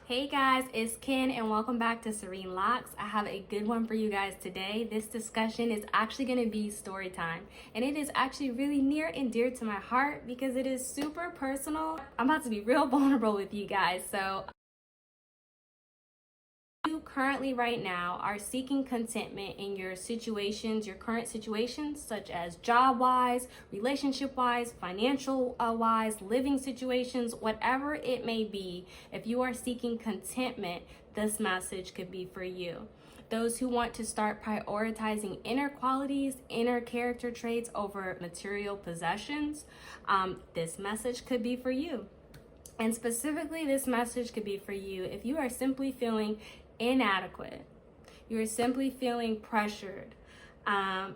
Hey guys, it's Ken and welcome back to Serene Locks. I have a good one for you guys today. This discussion is actually going to be story time, and it is actually really near and dear to my heart because it is super personal. I'm about to be real vulnerable with you guys. So you currently right now are seeking contentment in your situations, your current situations, such as job wise, relationship wise, financial wise, living situations, whatever it may be. If you are seeking contentment, this message could be for you. Those who want to start prioritizing inner qualities, inner character traits over material possessions, this message could be for you. And specifically, this message could be for you if you are simply feeling inadequate. You are simply feeling pressured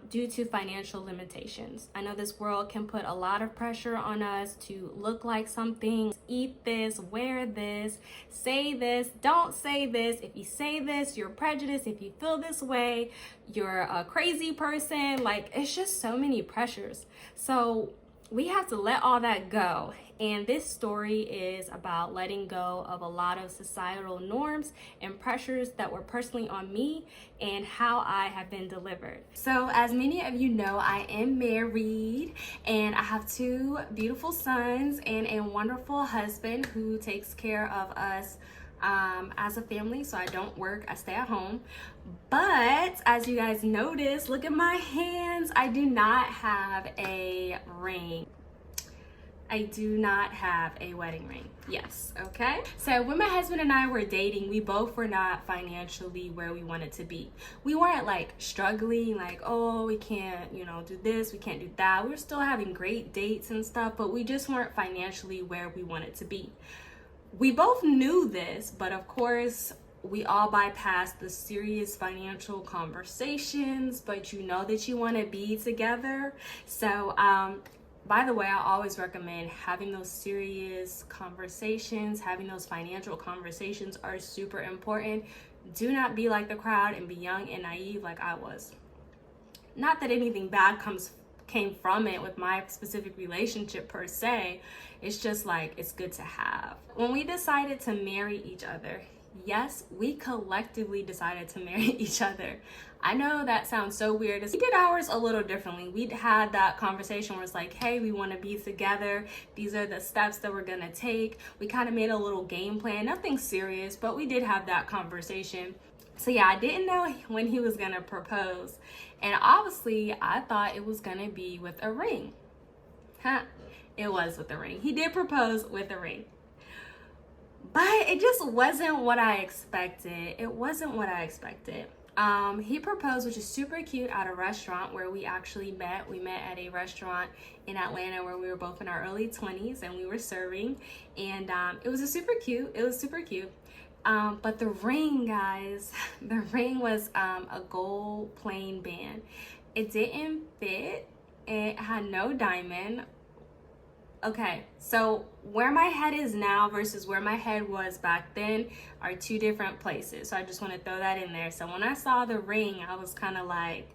due to financial limitations. I know this world can put a lot of pressure on us to look like something, eat this, wear this, say this, don't say this. If you say this, you're prejudiced. If you feel this way, you're a crazy person. Like, it's just so many pressures. So we have to let all that go. And this story is about letting go of a lot of societal norms and pressures that were personally on me and how I have been delivered. So as many of you know, I am married and I have two beautiful sons and a wonderful husband who takes care of us as a family. So I don't work, I stay at home. But as you guys notice, look at my hands. I do not have a ring. I do not have a wedding ring. Yes, okay? So when my husband and I were dating, we both were not financially where we wanted to be. We weren't like struggling, like, oh, we can't, do this, we can't do that. We were still having great dates and stuff, but we just weren't financially where we wanted to be. We both knew this, but of course, we all bypassed the serious financial conversations, but you know that you want to be together. So, by the way, I always recommend having those serious conversations, having those financial conversations are super important. Do not be like the crowd and be young and naive like I was. Not that anything bad came from it with my specific relationship per se. It's just like, it's good to have. When we decided to marry each other, yes, we collectively decided to marry each other. I know that sounds so weird. We did ours a little differently. We had that conversation where it's like, hey, we want to be together. These are the steps that we're going to take. We kind of made a little game plan, nothing serious, but we did have that conversation. So yeah, I didn't know when he was going to propose. And obviously, I thought it was going to be with a ring. It was with a ring. He did propose with a ring. But it just wasn't what I expected. It wasn't what I expected. He proposed, which is super cute, at a restaurant where we actually met. We met at a restaurant in Atlanta where we were both in our early 20s and we were serving. And it was super cute. It was super cute. But the ring, guys, the ring was a gold plain band. It didn't fit. It had no diamond. Okay, so where my head is now versus where my head was back then are two different places. So I just want to throw that in there. So when I saw the ring, I was kind of like,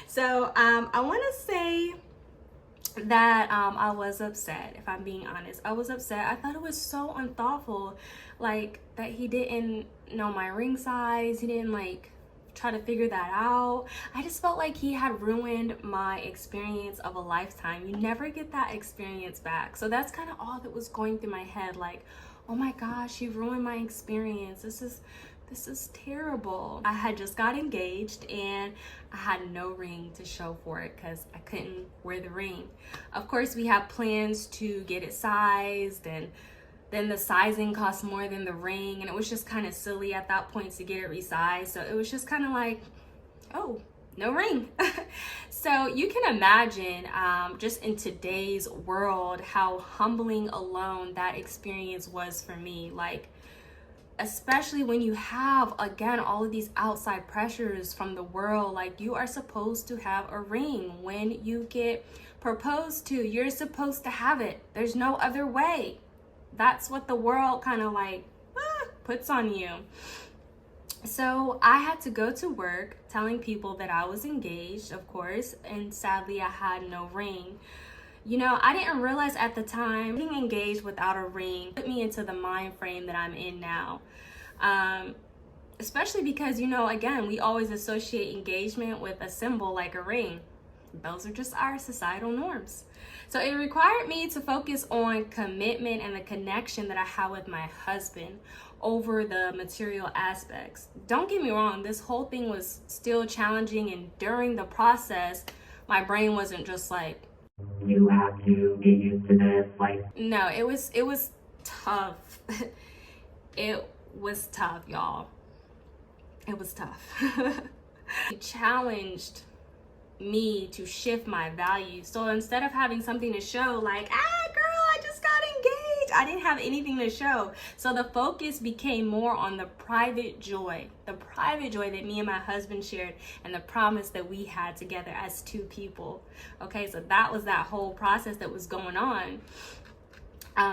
so I want to say that I was upset, if I'm being honest. I was upset. I thought it was so unthoughtful, like that he didn't know my ring size. He didn't try to figure that out. I just felt like he had ruined my experience of a lifetime. You never get that experience back. So that's kind of all that was going through my head, like, oh my gosh, you ruined my experience. This is terrible. I had just got engaged and I had no ring to show for it because I couldn't wear the ring. Of course, we have plans to get it sized, and then the sizing cost more than the ring, and it was just kind of silly at that point to get it resized. So it was just kind of like, oh, no ring. So you can imagine just in today's world how humbling alone that experience was for me. Like, especially when you have, again, all of these outside pressures from the world. Like, you are supposed to have a ring when you get proposed to. You're supposed to have it. There's no other way. That's what the world kind of puts on you. So I had to go to work telling people that I was engaged, of course, and sadly I had no ring. You know, I didn't realize at the time being engaged without a ring put me into the mind frame that I'm in now. Especially because, you know, again, we always associate engagement with a symbol like a ring. Those are just our societal norms. So it required me to focus on commitment and the connection that I had with my husband over the material aspects. Don't get me wrong, this whole thing was still challenging, and during the process, my brain wasn't just like, you have to get used to this. Like, no, it was tough. It was tough, y'all. It was tough. It challenged me to shift my values. So instead of having something to show, like, girl, I just got engaged, I didn't have anything to show. So the focus became more on the private joy that me and my husband shared, and the promise that we had together as two people. Okay, so that was that whole process that was going on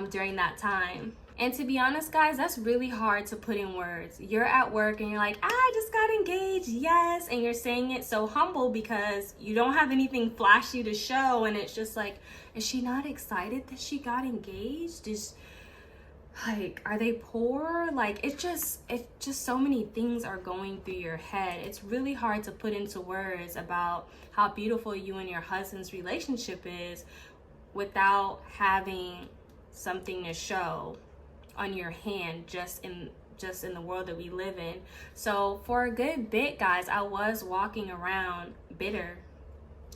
during that time. And to be honest, guys, that's really hard to put in words. You're at work and you're like, I just got engaged, yes. And you're saying it so humble because you don't have anything flashy to show. And it's just like, is she not excited that she got engaged? Like, are they poor? Like, it's just so many things are going through your head. It's really hard to put into words about how beautiful you and your husband's relationship is without having something to show on your hand, just in the world that we live in. So for a good bit, guys, I was walking around bitter,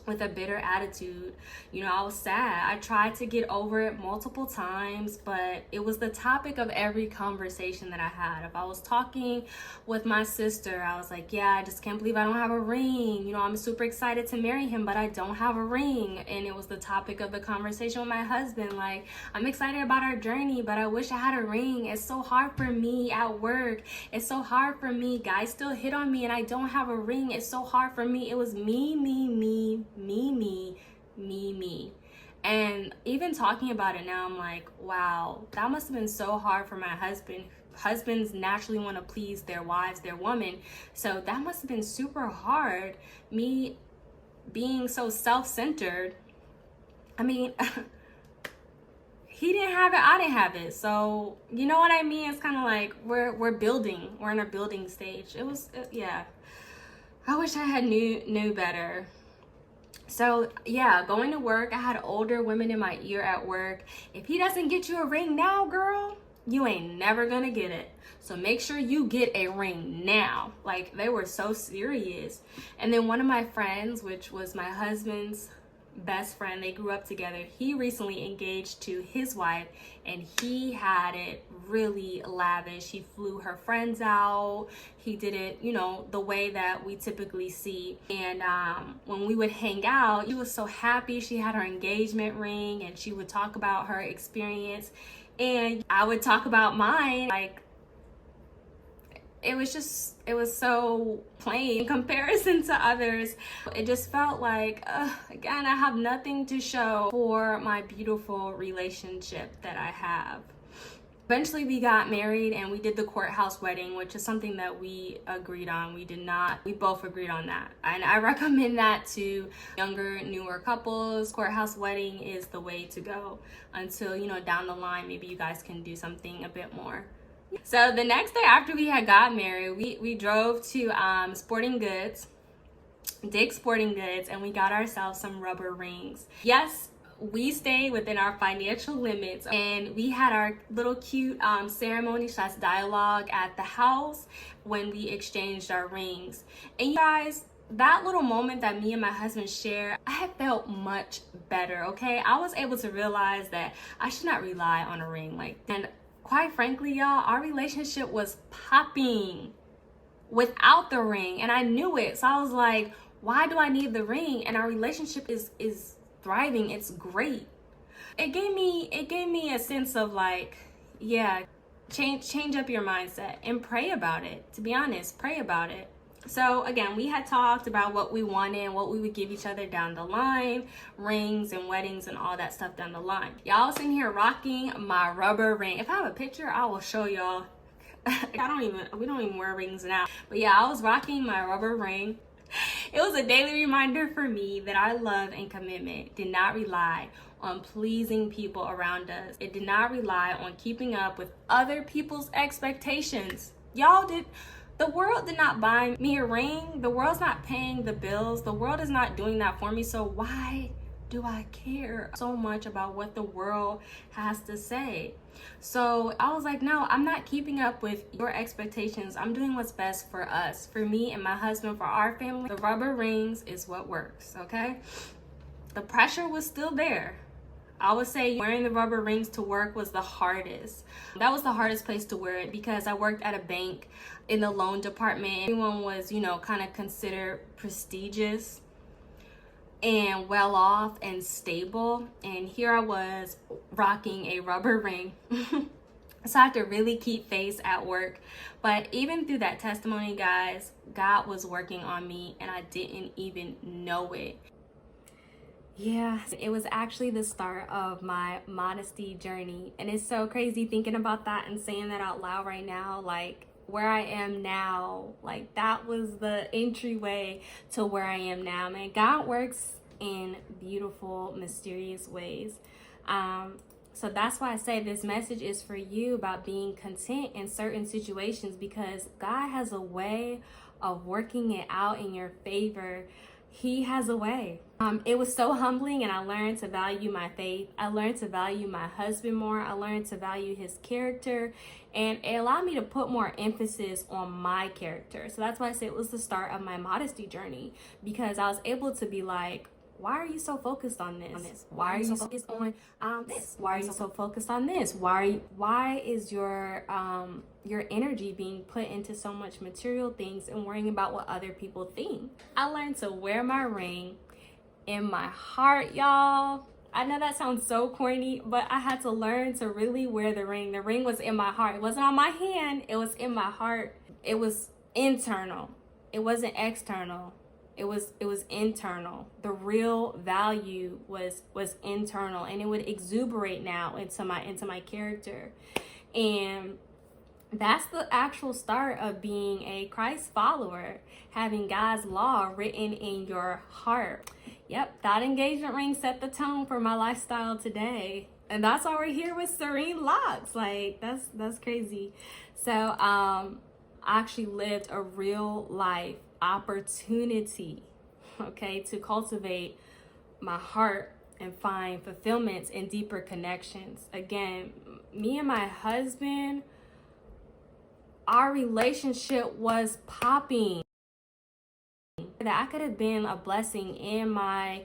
with a bitter attitude. You know, I was sad. I tried to get over it multiple times, but it was the topic of every conversation that I had. If I was talking with my sister, I was like, yeah, I just can't believe I don't have a ring. You know, I'm super excited to marry him, but I don't have a ring. And it was the topic of the conversation with my husband. Like, I'm excited about our journey, but I wish I had a ring. It's so hard for me at work. It's so hard for me. Guys still hit on me and I don't have a ring. It's so hard for me. It was me. And even talking about it now, I'm like, wow, that must have been so hard for my husband. Husbands naturally want to please their wives, their woman. So that must have been super hard, me being so self-centered. I mean, he didn't have it, I didn't have it. So, you know what I mean? It's kind of like we're building. We're in a building stage. Yeah. I wish I had knew better. So yeah, going to work, I had older women in my ear at work. If he doesn't get you a ring now, girl, you ain't never gonna get it. So make sure you get a ring now. Like, they were so serious. And then one of my friends, which was my husband's best friend, they grew up together, he recently engaged to his wife, and he had it really lavish. He flew her friends out. He did it, you know, the way that we typically see. And when we would hang out, she was so happy. She had her engagement ring, and she would talk about her experience, and I would talk about mine. Like, it was so plain in comparison to others. It just felt like, again, I have nothing to show for my beautiful relationship that I have. Eventually we got married and we did the courthouse wedding, which is something that we agreed on. We both agreed on that. And I recommend that to younger, newer couples. Courthouse wedding is the way to go until, you know, down the line, maybe you guys can do something a bit more. So the next day after we had got married, we drove to Sporting Goods, Dick's Sporting Goods, and we got ourselves some rubber rings. Yes, we stayed within our financial limits, and we had our little cute ceremony / dialogue at the house when we exchanged our rings. And you guys, that little moment that me and my husband shared, I had felt much better, okay? I was able to realize that I should not rely on a ring. And quite frankly, y'all, our relationship was popping without the ring, and I knew it. So I was like, why do I need the ring? And our relationship is thriving. It's great. It gave me a sense of like, yeah, change up your mindset and pray about it. To be honest, pray about it. So again, we had talked about what we wanted and what we would give each other down the line, rings and weddings and all that stuff down the line. Y'all sitting here rocking my rubber ring. If I have a picture, I will show y'all. We don't even wear rings now. But yeah, I was rocking my rubber ring. It was a daily reminder for me that our love and commitment did not rely on pleasing people around us. It did not rely on keeping up with other people's expectations. The world did not buy me a ring. The world's not paying the bills. The world is not doing that for me. So why do I care so much about what the world has to say? So I was like, no, I'm not keeping up with your expectations. I'm doing what's best for us, for me and my husband, for our family. The rubber rings is what works, okay? The pressure was still there. I would say wearing the rubber rings to work was the hardest. That was the hardest place to wear it because I worked at a bank in the loan department. Everyone was, kind of considered prestigious and well off and stable. And here I was rocking a rubber ring. So I had to really keep face at work. But even through that testimony, guys, God was working on me and I didn't even know it. Yeah, it was actually the start of my modesty journey. And it's so crazy thinking about that and saying that out loud right now. Like, where I am now, like, that was the entryway to where I am now. Man, God works in beautiful, mysterious ways. So that's why I say this message is for you about being content in certain situations, because God has a way of working it out in your favor. He has a way. It was so humbling, and I learned to value my faith. I learned to value my husband more. I learned to value his character, and it allowed me to put more emphasis on my character. So that's why I say it was the start of my modesty journey, because I was able to be like, why are you so focused on this? Why are you so focused on this? Why are you so focused on this? Why is your energy being put into so much material things and worrying about what other people think? I learned to wear my ring in my heart, y'all. I know that sounds so corny, but I had to learn to really wear the ring. The ring was in my heart. It wasn't on my hand. It was in my heart. It was internal. It wasn't external. It was internal. The real value was internal, and it would exuberate now into my character. And that's the actual start of being a Christ follower, having God's law written in your heart. Yep, that engagement ring set the tone for my lifestyle today. And that's why we're here with Serene Locks. Like, that's crazy. So I actually lived a real life opportunity, okay, to cultivate my heart and find fulfillments and deeper connections. Again, me and my husband, our relationship was popping. That I could have been a blessing in my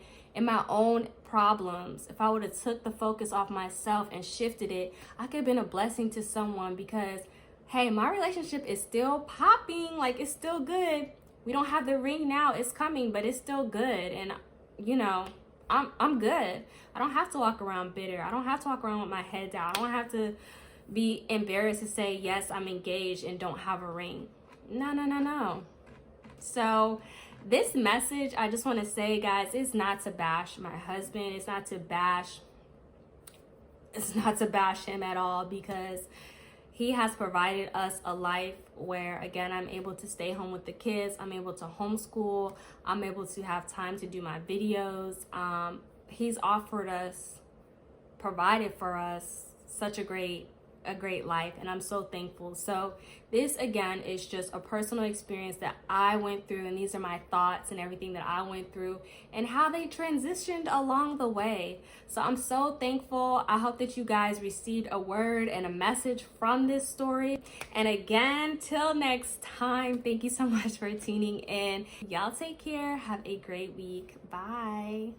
own problems. If I would have took the focus off myself and shifted it, I could have been a blessing to someone, because hey, my relationship is still popping. Like, it's still good. We don't have the ring now, it's coming, but it's still good. And I'm good. I don't have to walk around bitter. I don't have to walk around with my head down. I don't have to be embarrassed to say, yes, I'm engaged and don't have a ring. No. So this message, I just want to say, guys, is not to bash my husband. It's not to bash him at all, because he has provided us a life where, again, I'm able to stay home with the kids. I'm able to homeschool. I'm able to have time to do my videos. He's provided for us such a great life, and I'm so thankful. So this, again, is just a personal experience that I went through, and these are my thoughts and everything that I went through and how they transitioned along the way. So I'm so thankful. I hope that you guys received a word and a message from this story. And again, till next time, thank you so much for tuning in. Y'all take care. Have a great week. Bye.